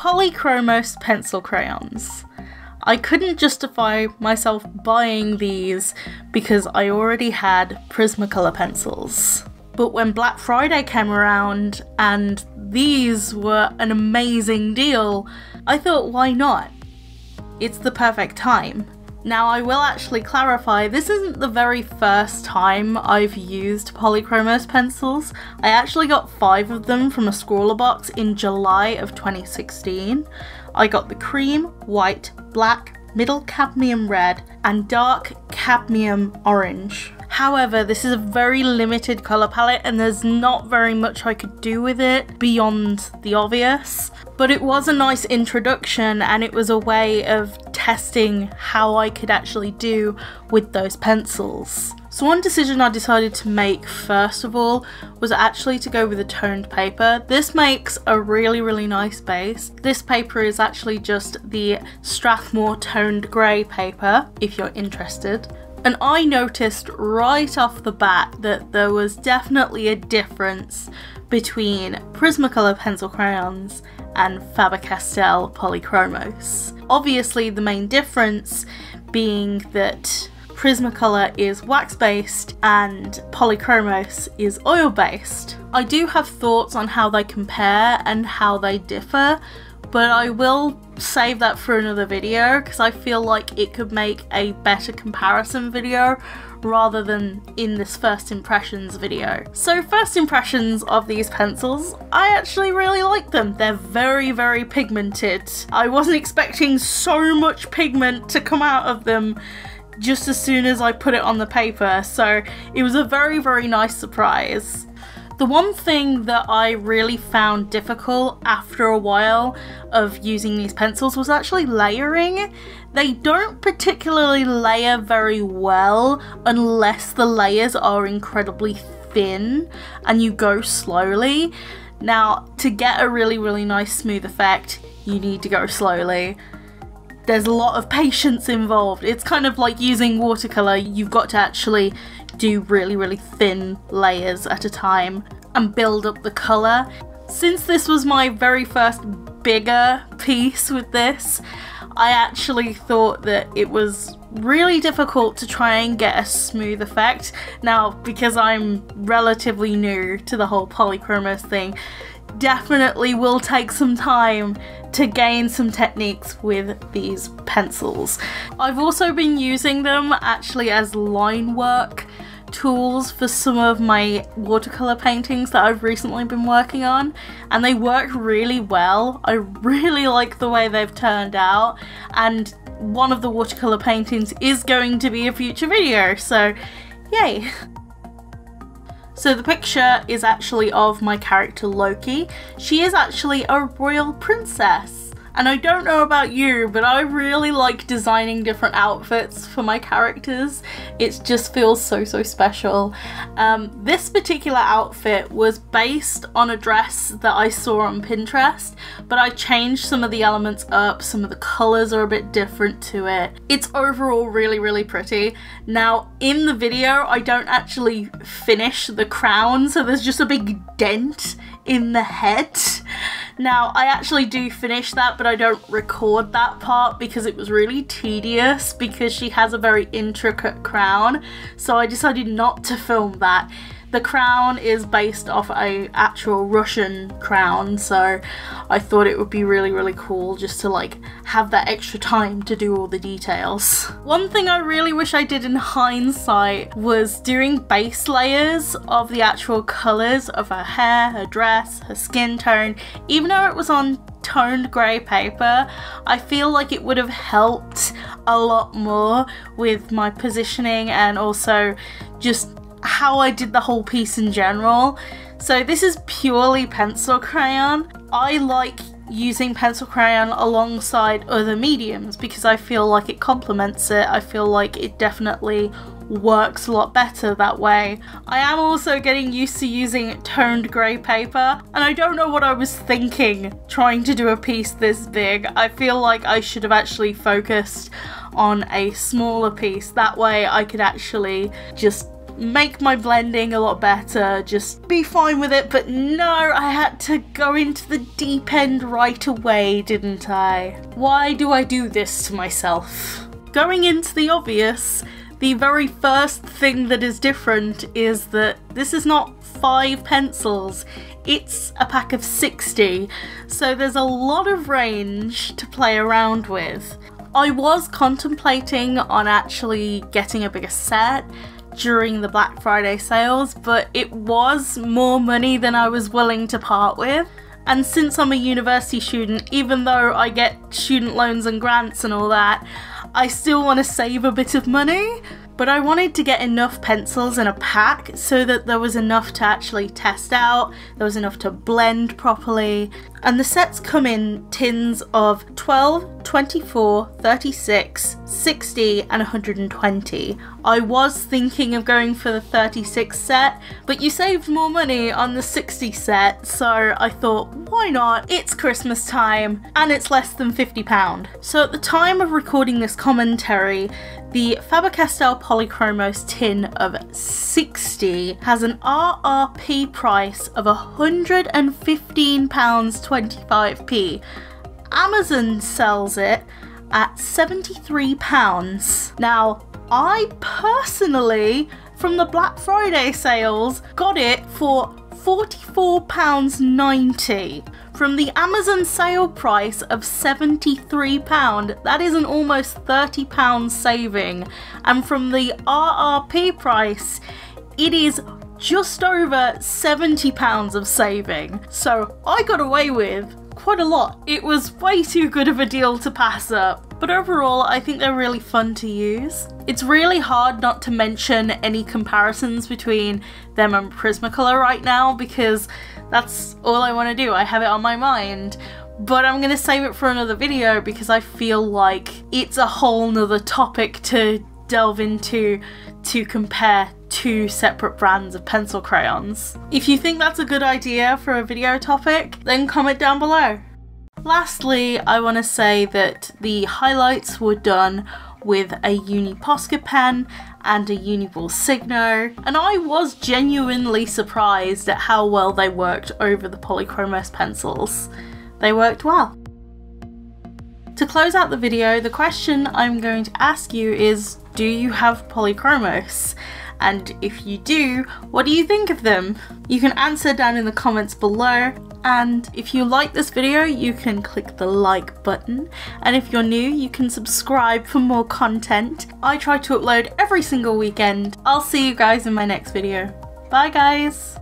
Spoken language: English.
Polychromos pencil crayons. I couldn't justify myself buying these because I already had Prismacolor pencils. But when Black Friday came around and these were an amazing deal, I thought, why not? It's the perfect time. Now, I will actually clarify, this isn't the very first time I've used Polychromos pencils. I actually got 5 of them from a scrawler box in July of 2016. I got the cream, white, black, middle cadmium red, and dark cadmium orange. However, this is a very limited colour palette and there's not very much I could do with it beyond the obvious. But it was a nice introduction and it was a way of testing how I could actually do with those pencils. So one decision I decided to make first of all was actually to go with a toned paper. This makes a really nice base. This paper is actually just the Strathmore toned grey paper, if you're interested. And I noticed right off the bat that there was definitely a difference between Prismacolor pencil crayons and Faber Castell Polychromos. Obviously the main difference being that Prismacolor is wax-based and Polychromos is oil-based. I do have thoughts on how they compare and how they differ, but I will save that for another video because I feel like it could make a better comparison video rather than in this first impressions video. So first impressions of these pencils, I actually really like them. They're very pigmented. I wasn't expecting so much pigment to come out of them just as soon as I put it on the paper, so it was a very nice surprise. The one thing that I really found difficult after a while of using these pencils was actually layering. They don't particularly layer very well unless the layers are incredibly thin and you go slowly. Now, to get a really nice smooth effect, you need to go slowly. There's a lot of patience involved. It's kind of like using watercolour. You've got to actually do really thin layers at a time and build up the colour. Since this was my very first bigger piece with this, I actually thought that it was really difficult to try and get a smooth effect. Now, because I'm relatively new to the whole Polychromos thing, definitely will take some time to gain some techniques with these pencils. I've also been using them actually as line work tools for some of my watercolour paintings that I've recently been working on, and they work really well. I really like the way they've turned out, and one of the watercolour paintings is going to be a future video, so yay! So the picture is actually of my character Loki. She is actually a royal princess. And I don't know about you, but I really like designing different outfits for my characters. It just feels so special. This particular outfit was based on a dress that I saw on Pinterest, but I changed some of the elements up. Some of the colours are a bit different to it. It's overall really pretty. Now, in the video, I don't actually finish the crown, so there's just a big dent in the head. Now, I actually do finish that, but I don't record that part because it was really tedious because she has a very intricate crown, so I decided not to film that. The crown is based off an actual Russian crown, so I thought it would be really cool just to like have that extra time to do all the details. One thing I really wish I did in hindsight was doing base layers of the actual colours of her hair, her dress, her skin tone. Even though it was on toned grey paper, I feel like it would have helped a lot more with my positioning and also just how I did the whole piece in general. So this is purely pencil crayon. I like using pencil crayon alongside other mediums because I feel like it complements it. I feel like it definitely works a lot better that way. I am also getting used to using toned grey paper, and I don't know what I was thinking trying to do a piece this big. I feel like I should have actually focused on a smaller piece. That way I could actually just make my blending a lot better, just be fine with it. But no, I had to go into the deep end right away, didn't I? Why do I do this to myself? Going into the obvious, the very first thing that is different is that this is not 5 pencils, it's a pack of 60, so there's a lot of range to play around with. I was contemplating on actually getting a bigger set during the Black Friday sales, but it was more money than I was willing to part with. And since I'm a university student, even though I get student loans and grants and all that, I still want to save a bit of money. But I wanted to get enough pencils in a pack so that there was enough to actually test out, there was enough to blend properly. And the sets come in tins of 12, 24, 36, 60 and 120. I was thinking of going for the 36 set, but you saved more money on the 60 set, so I thought, why not? It's Christmas time and it's less than £50. So at the time of recording this commentary, the Faber Castell Polychromos tin of 60 has an RRP price of £115.25p. Amazon sells it at £73. Now, I personally, from the Black Friday sales, got it for £44.90. From the Amazon sale price of £73, that is an almost £30 saving. And from the RRP price, it is just over £70 of saving. So I got away with quite a lot. It was way too good of a deal to pass up. But overall, I think they're really fun to use. It's really hard not to mention any comparisons between them and Prismacolor right now because that's all I want to do. I have it on my mind. But I'm going to save it for another video because I feel like it's a whole nother topic to delve into to compare 2 separate brands of pencil crayons. If you think that's a good idea for a video topic, then comment down below. Lastly, I want to say that the highlights were done with a Uni Posca pen and a Uniball Signo, and I was genuinely surprised at how well they worked over the Polychromos pencils. They worked well. To close out the video, the question I'm going to ask you is, do you have Polychromos? And if you do, what do you think of them? You can answer down in the comments below, and if you like this video, you can click the like button, and if you're new, you can subscribe for more content. I try to upload every single weekend. I'll see you guys in my next video. Bye guys!